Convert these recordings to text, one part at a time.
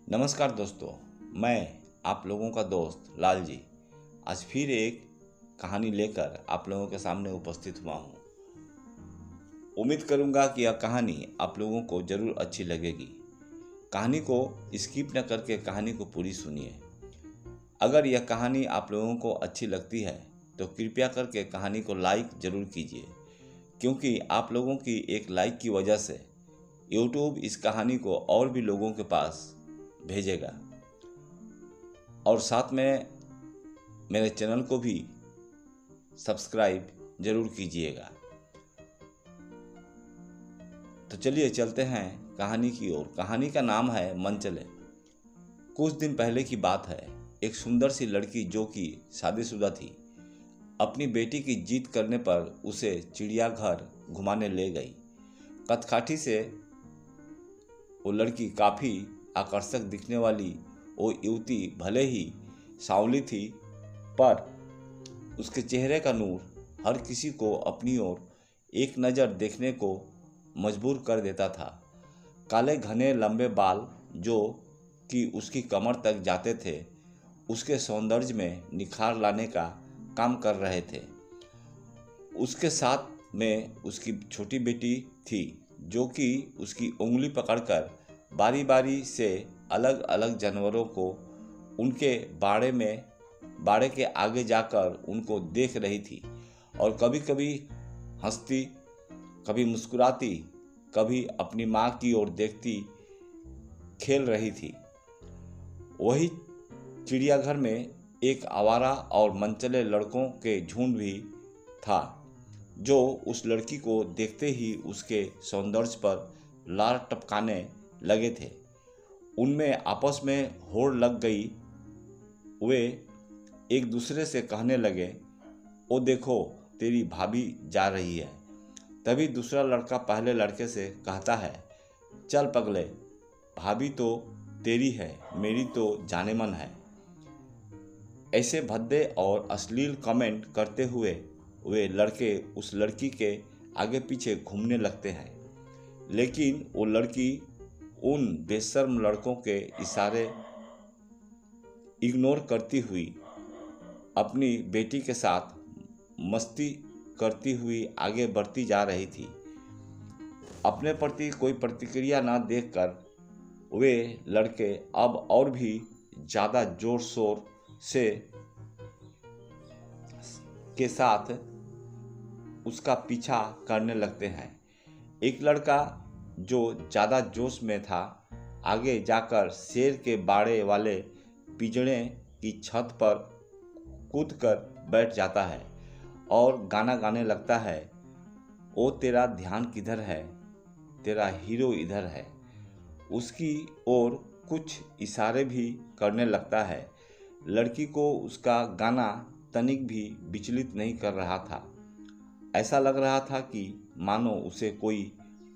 नमस्कार दोस्तों, मैं आप लोगों का दोस्त लाल जी आज फिर एक कहानी लेकर आप लोगों के सामने उपस्थित हुआ हूँ। उम्मीद करूँगा कि यह कहानी आप लोगों को ज़रूर अच्छी लगेगी। कहानी को स्किप न करके कहानी को पूरी सुनिए। अगर यह कहानी आप लोगों को अच्छी लगती है तो कृपया करके कहानी को लाइक ज़रूर कीजिए, क्योंकि आप लोगों की एक लाइक की वजह से YouTube इस कहानी को और भी लोगों के पास भेजेगा और साथ में मेरे चैनल को भी सब्सक्राइब जरूर कीजिएगा। तो चलिए चलते हैं कहानी की ओर। कहानी का नाम है मनचले। कुछ दिन पहले की बात है। एक सुंदर सी लड़की जो कि शादीशुदा थी, अपनी बेटी की जिद करने पर उसे चिड़ियाघर घुमाने ले गई। कथकाठी से वो लड़की काफ़ी आकर्षक दिखने वाली वो युवती भले ही सांवली थी, पर उसके चेहरे का नूर हर किसी को अपनी ओर एक नज़र देखने को मजबूर कर देता था। काले घने लंबे बाल जो कि उसकी कमर तक जाते थे, उसके सौंदर्य में निखार लाने का काम कर रहे थे। उसके साथ में उसकी छोटी बेटी थी, जो कि उसकी उंगली पकड़कर बारी बारी से अलग अलग जानवरों को उनके बाड़े के आगे जाकर उनको देख रही थी और कभी कभी हंसती, कभी मुस्कुराती, कभी अपनी माँ की ओर देखती खेल रही थी। वही चिड़ियाघर में एक आवारा और मनचले लड़कों के झुंड भी था, जो उस लड़की को देखते ही उसके सौंदर्य पर लार टपकाने लगे थे। उनमें आपस में होड़ लग गई। वे एक दूसरे से कहने लगे, ओ देखो तेरी भाभी जा रही है। तभी दूसरा लड़का पहले लड़के से कहता है, चल पगले, भाभी तो तेरी है, मेरी तो जाने मन है। ऐसे भद्दे और अश्लील कमेंट करते हुए वे लड़के उस लड़की के आगे पीछे घूमने लगते हैं, लेकिन वो लड़की उन बेशर्म लड़कों के इशारे इग्नोर करती हुई अपनी बेटी के साथ मस्ती करती हुई आगे बढ़ती जा रही थी। अपने प्रति कोई प्रतिक्रिया न देखकर वे लड़के अब और भी ज़्यादा जोर शोर से के साथ उसका पीछा करने लगते हैं। एक लड़का जो ज़्यादा जोश में था, आगे जाकर शेर के बाड़े वाले पिंजरे की छत पर कूदकर बैठ जाता है और गाना गाने लगता है, ओ तेरा ध्यान किधर है, तेरा हीरो इधर है। उसकी ओर कुछ इशारे भी करने लगता है। लड़की को उसका गाना तनिक भी विचलित नहीं कर रहा था। ऐसा लग रहा था कि मानो उसे कोई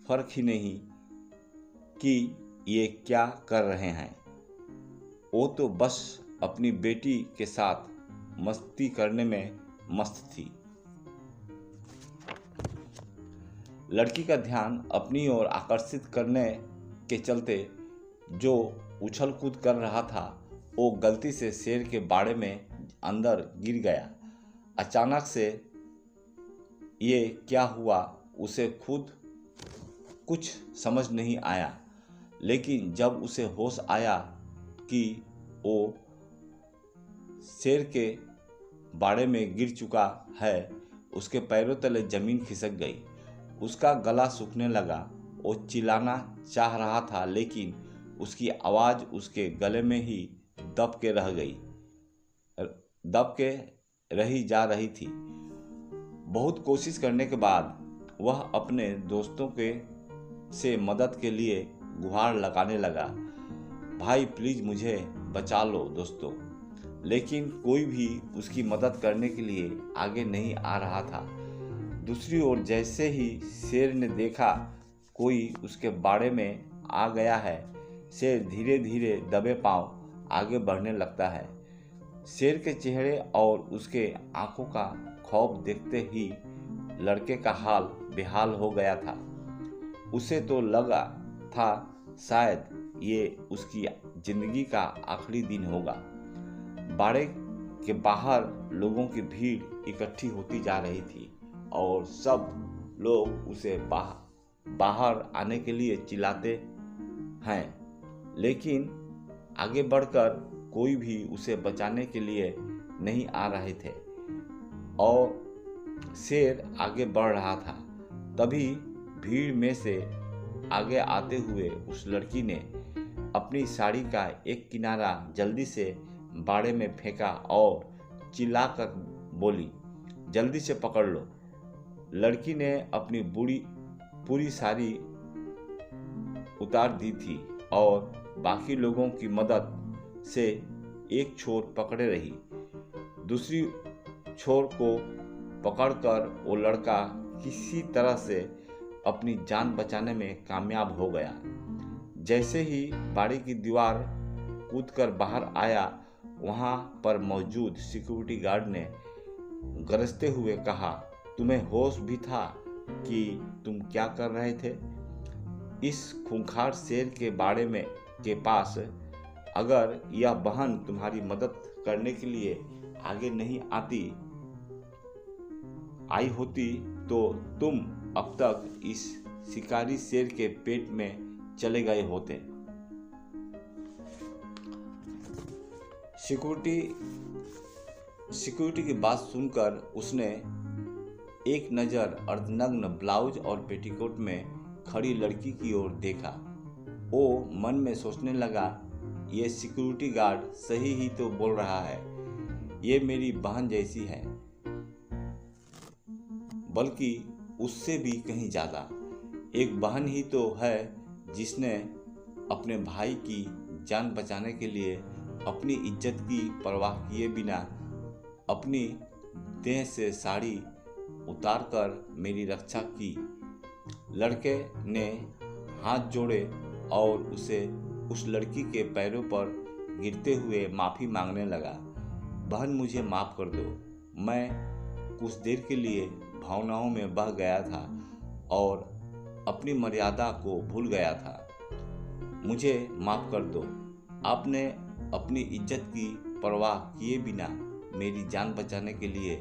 फर्क ही नहीं कि ये क्या कर रहे हैं। वो तो बस अपनी बेटी के साथ मस्ती करने में मस्त थी। लड़की का ध्यान अपनी ओर आकर्षित करने के चलते जो उछल कूद कर रहा था, वो गलती से शेर के बाड़े में अंदर गिर गया। अचानक से ये क्या हुआ उसे खुद कुछ समझ नहीं आया, लेकिन जब उसे होश आया कि वो शेर के बाड़े में गिर चुका है, उसके पैरों तले जमीन खिसक गई। उसका गला सूखने लगा। वो चिल्लाना चाह रहा था, लेकिन उसकी आवाज़ उसके गले में ही दब के रही जा रही थी। बहुत कोशिश करने के बाद वह अपने दोस्तों से मदद के लिए गुहार लगाने लगा, भाई प्लीज़ मुझे बचा लो दोस्तों। लेकिन कोई भी उसकी मदद करने के लिए आगे नहीं आ रहा था। दूसरी ओर जैसे ही शेर ने देखा कोई उसके बाड़े में आ गया है, शेर धीरे धीरे दबे पांव आगे बढ़ने लगता है। शेर के चेहरे और उसके आंखों का खौफ देखते ही लड़के का हाल बेहाल हो गया था। उसे तो लगा था शायद ये उसकी जिंदगी का आखिरी दिन होगा। बाड़े के बाहर लोगों की भीड़ इकट्ठी होती जा रही थी और सब लोग उसे बाहर आने के लिए चिल्लाते हैं, लेकिन आगे बढ़कर कोई भी उसे बचाने के लिए नहीं आ रहे थे और शेर आगे बढ़ रहा था। तभी भीड़ में से आगे आते हुए उस लड़की ने अपनी साड़ी का एक किनारा जल्दी से बाड़े में फेंका और चिल्लाकर बोली, जल्दी से पकड़ लो। लड़की ने अपनी पूरी साड़ी उतार दी थी और बाकी लोगों की मदद से एक छोर पकड़े रही। दूसरी छोर को पकड़कर वो लड़का किसी तरह से अपनी जान बचाने में कामयाब हो गया। जैसे ही बाड़ी की दीवार कूदकर बाहर आया, वहां पर मौजूद सिक्योरिटी गार्ड ने गरजते हुए कहा, तुम्हें होश भी था कि तुम क्या कर रहे थे? इस खूंखार शेर के बाड़े में के पास अगर यह बहन तुम्हारी मदद करने के लिए आगे नहीं आई होती तो तुम अब तक इस शिकारी शेर के पेट में चले गए होते। सिक्योरिटी की बात सुनकर उसने एक नज़र अर्धनग्न ब्लाउज और पेटीकोट में खड़ी लड़की की ओर देखा। वो मन में सोचने लगा, ये सिक्योरिटी गार्ड सही ही तो बोल रहा है, ये मेरी बहन जैसी है, बल्कि उससे भी कहीं ज़्यादा। एक बहन ही तो है जिसने अपने भाई की जान बचाने के लिए अपनी इज्जत की परवाह किए बिना अपनी देह से साड़ी उतारकर मेरी रक्षा की। लड़के ने हाथ जोड़े और उस लड़की के पैरों पर गिरते हुए माफ़ी मांगने लगा। बहन, मुझे माफ़ कर दो, मैं कुछ देर के लिए भावनाओं में बह गया था और अपनी मर्यादा को भूल गया था। मुझे माफ़ कर दो। आपने अपनी इज्जत की परवाह किए बिना मेरी जान बचाने के लिए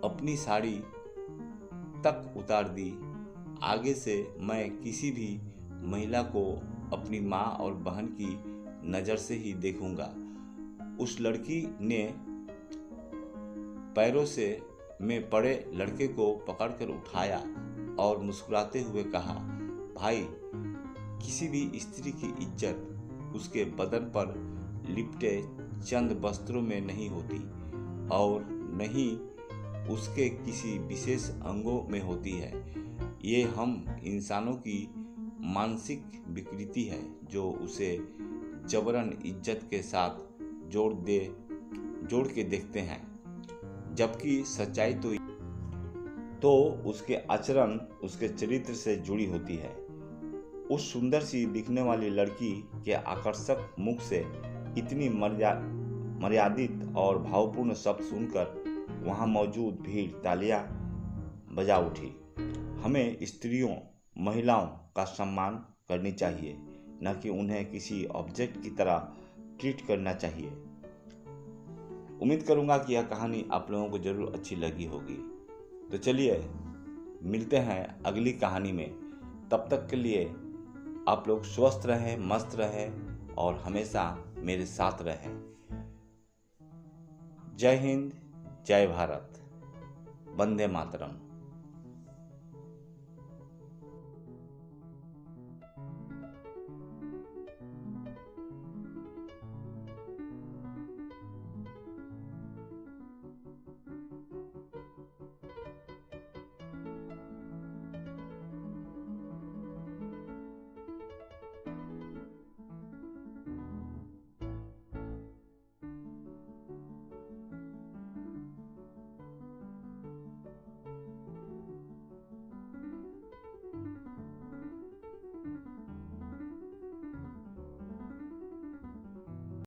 अपनी साड़ी तक उतार दी। आगे से मैं किसी भी महिला को अपनी माँ और बहन की नज़र से ही देखूंगा। उस लड़की ने पैरों में पड़े लड़के को पकड़कर उठाया और मुस्कुराते हुए कहा, भाई, किसी भी स्त्री की इज्जत उसके बदन पर लिपटे चंद वस्त्रों में नहीं होती और न ही उसके किसी विशेष अंगों में होती है। ये हम इंसानों की मानसिक विकृति है जो उसे जबरन इज्जत के साथ जोड़ के देखते हैं, जबकि सच्चाई तो उसके आचरण, उसके चरित्र से जुड़ी होती है। उस सुंदर सी दिखने वाली लड़की के आकर्षक मुख से इतनी मर्यादित और भावपूर्ण शब्द सुनकर वहां मौजूद भीड़ तालियां बजा उठी। हमें स्त्रियों, महिलाओं का सम्मान करनी चाहिए, न कि उन्हें किसी ऑब्जेक्ट की तरह ट्रीट करना चाहिए। उम्मीद करूंगा कि यह कहानी आप लोगों को जरूर अच्छी लगी होगी। तो चलिए मिलते हैं अगली कहानी में। तब तक के लिए आप लोग स्वस्थ रहें, मस्त रहें और हमेशा मेरे साथ रहें। जय हिंद, जय भारत, वंदे मातरम।